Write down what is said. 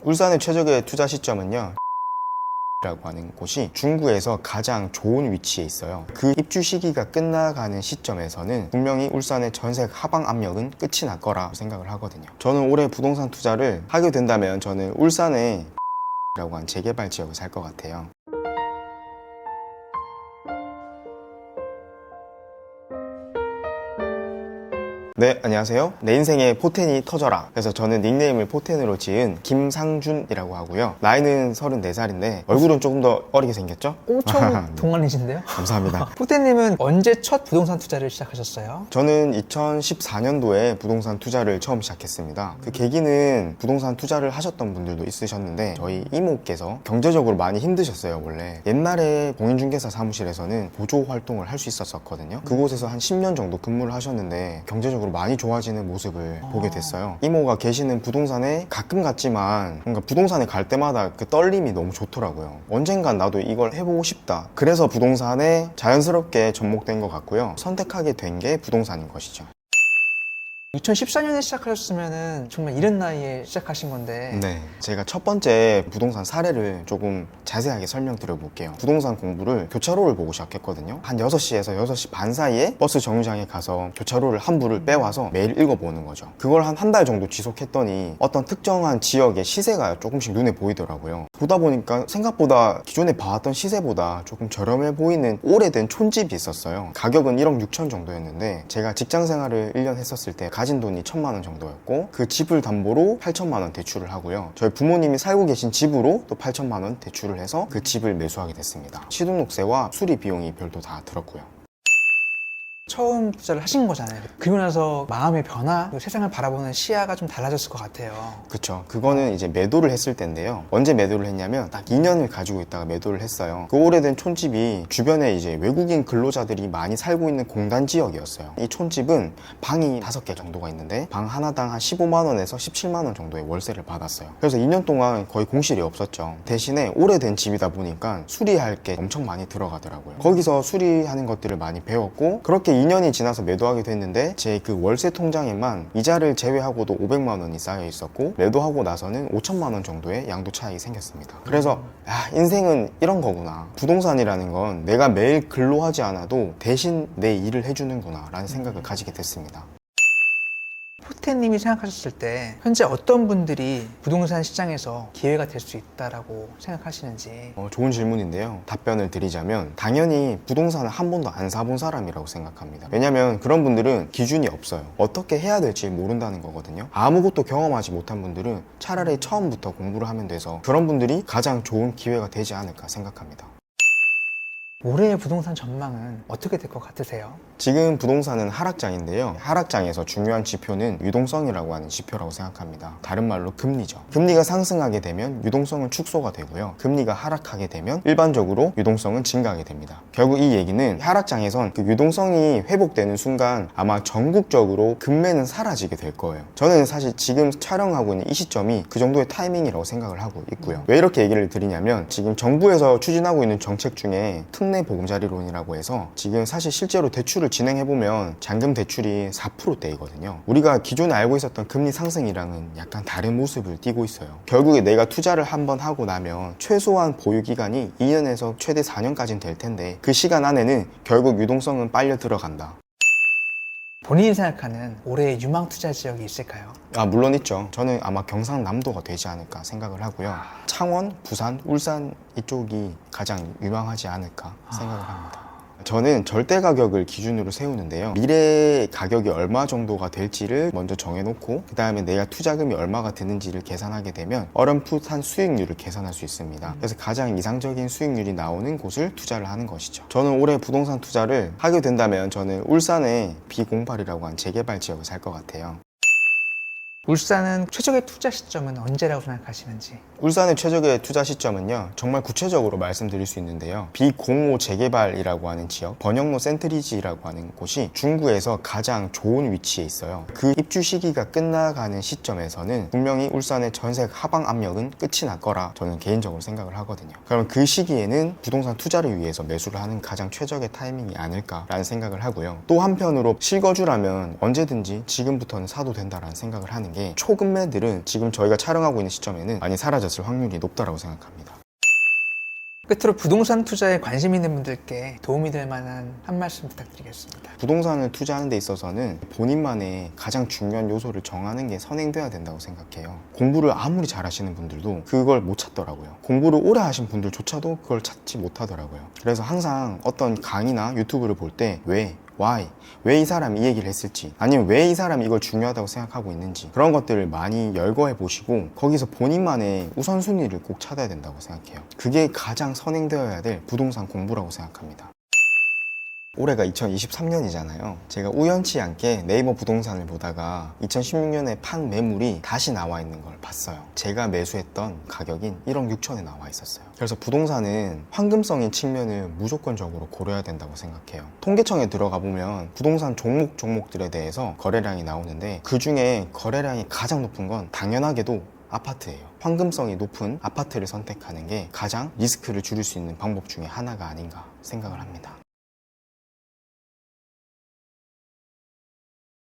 울산의 최적의 투자 시점은요, 라고 하는 곳이 중구에서 가장 좋은 위치에 있어요. 그 입주 시기가 끝나가는 시점에서는 분명히 울산의 전세 하방 압력은 끝이 날 거라 생각을 하거든요. 저는 올해 부동산 투자를 하게 된다면 저는 울산의 라고 한 재개발 지역을 살 것 같아요. 네, 안녕하세요. 내 인생의 포텐이 터져라. 그래서 저는 닉네임을 포텐으로 지은 김상준이라고 하고요. 나이는 34살인데 얼굴은 조금 더 어리게 생겼죠? 엄청 동안이신데요? 감사합니다. 포텐님은 언제 첫 부동산 투자를 시작하셨어요? 저는 2014년도에 부동산 투자를 처음 시작했습니다. 그 계기는 부동산 투자를 하셨던 분들도 있으셨는데 저희 이모께서 경제적으로 많이 힘드셨어요. 원래 옛날에 공인중개사 사무실에서는 보조 활동을 할 수 있었거든요. 그곳에서 한 10년 정도 근무를 하셨는데 경제적으로 많이 좋아지는 모습을 보게 됐어요. 이모가 계시는 부동산에 가끔 갔지만 뭔가 부동산에 갈 때마다 그 떨림이 너무 좋더라고요. 언젠간 나도 이걸 해보고 싶다. 그래서 부동산에 자연스럽게 접목된 것 같고요. 선택하게 된 게 부동산인 것이죠. 2014년에 시작하셨으면 정말 이른 나이에 시작하신 건데 네, 제가 첫 번째 부동산 사례를 조금 자세하게 설명드려 볼게요. 부동산 공부를 교차로를 보고 시작했거든요. 한 6시에서 6시 반 사이에 버스 정류장에 가서 교차로를 한 부를 빼와서 매일 읽어보는 거죠. 그걸 한 달 정도 지속했더니 어떤 특정한 지역의 시세가 조금씩 눈에 보이더라고요. 보다 보니까 생각보다 기존에 봐왔던 시세보다 조금 저렴해 보이는 오래된 촌집이 있었어요. 가격은 1억 6천 정도였는데 제가 직장 생활을 1년 했었을 때 가진 돈이 1,000만 원 정도였고 그 집을 담보로 8천만 원 대출을 하고요. 저희 부모님이 살고 계신 집으로 또 8천만 원 대출을 해서 그 집을 매수하게 됐습니다. 취등록세와 수리 비용이 별도 다 들었고요. 처음 투자를 하신 거잖아요. 그리고 나서 마음의 변화, 그리고 세상을 바라보는 시야가 좀 달라졌을 것 같아요. 그쵸. 그거는 이제 매도를 했을 때인데요. 언제 매도를 했냐면 딱 2년을 가지고 있다가 매도를 했어요. 그 오래된 촌집이 주변에 이제 외국인 근로자들이 많이 살고 있는 공단 지역이었어요. 이 촌집은 방이 5개 정도가 있는데 방 하나당 한 15만 원에서 17만 원 정도의 월세를 받았어요. 그래서 2년 동안 거의 공실이 없었죠. 대신에 오래된 집이다 보니까 수리할 게 엄청 많이 들어가더라고요. 거기서 수리하는 것들을 많이 배웠고 그렇게 2년이 지나서 매도하게 됐는데 제 그 월세 통장에만 이자를 제외하고도 500만 원이 쌓여 있었고 매도하고 나서는 5천만 원 정도의 양도 차익이 생겼습니다. 그래서 인생은 이런 거구나. 부동산이라는 건 내가 매일 근로하지 않아도 대신 내 일을 해주는구나 라는 생각을 가지게 됐습니다. 포텐님이 생각하셨을 때 현재 어떤 분들이 부동산 시장에서 기회가 될 수 있다라고 생각하시는지. 좋은 질문인데요. 답변을 드리자면 당연히 부동산을 한 번도 안 사본 사람이라고 생각합니다. 왜냐면 그런 분들은 기준이 없어요. 어떻게 해야 될지 모른다는 거거든요. 아무것도 경험하지 못한 분들은 차라리 처음부터 공부를 하면 돼서 그런 분들이 가장 좋은 기회가 되지 않을까 생각합니다. 올해의 부동산 전망은 어떻게 될 것 같으세요? 지금 부동산은 하락장인데요. 하락장에서 중요한 지표는 유동성이라고 하는 지표라고 생각합니다. 다른 말로 금리죠. 금리가 상승하게 되면 유동성은 축소가 되고요. 금리가 하락하게 되면 일반적으로 유동성은 증가하게 됩니다. 결국 이 얘기는 하락장에선 그 유동성이 회복되는 순간 아마 전국적으로 금매는 사라지게 될 거예요. 저는 사실 지금 촬영하고 있는 이 시점이 그 정도의 타이밍이라고 생각을 하고 있고요. 왜 이렇게 얘기를 드리냐면 지금 정부에서 추진하고 있는 정책 중에 특례 보금자리론이라고 해서 지금 사실 실제로 대출을 진행해보면 잔금 대출이 4%대이거든요. 우리가 기존에 알고 있었던 금리 상승이랑은 약간 다른 모습을 띠고 있어요. 결국에 내가 투자를 한번 하고 나면 최소한 보유기간이 2년에서 최대 4년까지는 될 텐데 그 시간 안에는 결국 유동성은 빨려 들어간다. 본인이 생각하는 올해의 유망 투자 지역이 있을까요? 물론 있죠. 저는 아마 경상남도가 되지 않을까 생각을 하고요. 창원, 부산, 울산 이쪽이 가장 유망하지 않을까 생각을 합니다. 저는 절대 가격을 기준으로 세우는데요. 미래 가격이 얼마 정도가 될지를 먼저 정해놓고 그 다음에 내가 투자금이 얼마가 드는지를 계산하게 되면 어렴풋한 수익률을 계산할 수 있습니다. 그래서 가장 이상적인 수익률이 나오는 곳을 투자를 하는 것이죠. 저는 올해 부동산 투자를 하게 된다면 저는 울산의 B08이라고 한 재개발 지역을 살 것 같아요. 울산은 최적의 투자 시점은 언제라고 생각하시는지. 울산의 최적의 투자 시점은요, 정말 구체적으로 말씀드릴 수 있는데요. B05 재개발이라고 하는 지역, 번영로 센트리지라고 하는 곳이 중구에서 가장 좋은 위치에 있어요. 그 입주 시기가 끝나가는 시점에서는 분명히 울산의 전세 하방 압력은 끝이 날 거라 저는 개인적으로 생각을 하거든요. 그럼 그 시기에는 부동산 투자를 위해서 매수를 하는 가장 최적의 타이밍이 아닐까라는 생각을 하고요. 또 한편으로 실거주라면 언제든지 지금부터는 사도 된다라는 생각을 하는 하는 게 초급매들은 지금 저희가 촬영하고 있는 시점에는 많이 사라졌을 확률이 높다고 생각합니다. 끝으로 부동산 투자에 관심 있는 분들께 도움이 될 만한 한 말씀 부탁드리겠습니다. 부동산을 투자하는 데 있어서는 본인만의 가장 중요한 요소를 정하는 게 선행돼야 된다고 생각해요. 공부를 아무리 잘하시는 분들도 그걸 못 찾더라고요. 공부를 오래 하신 분들조차도 그걸 찾지 못하더라고요. 그래서 항상 어떤 강의나 유튜브를 볼 때 why? 왜 이 사람이 이 얘기를 했을지, 아니면 왜 이 사람이 이걸 중요하다고 생각하고 있는지, 그런 것들을 많이 열거해 보시고 거기서 본인만의 우선순위를 꼭 찾아야 된다고 생각해요. 그게 가장 선행되어야 될 부동산 공부라고 생각합니다. 올해가 2023년이잖아요. 제가 우연치 않게 네이버 부동산을 보다가 2016년에 판 매물이 다시 나와 있는 걸 봤어요. 제가 매수했던 가격인 1억 6천에 나와 있었어요. 그래서 부동산은 황금성인 측면을 무조건적으로 고려해야 된다고 생각해요. 통계청에 들어가 보면 부동산 종목들에 대해서 거래량이 나오는데 그 중에 거래량이 가장 높은 건 당연하게도 아파트예요. 황금성이 높은 아파트를 선택하는 게 가장 리스크를 줄일 수 있는 방법 중에 하나가 아닌가 생각을 합니다.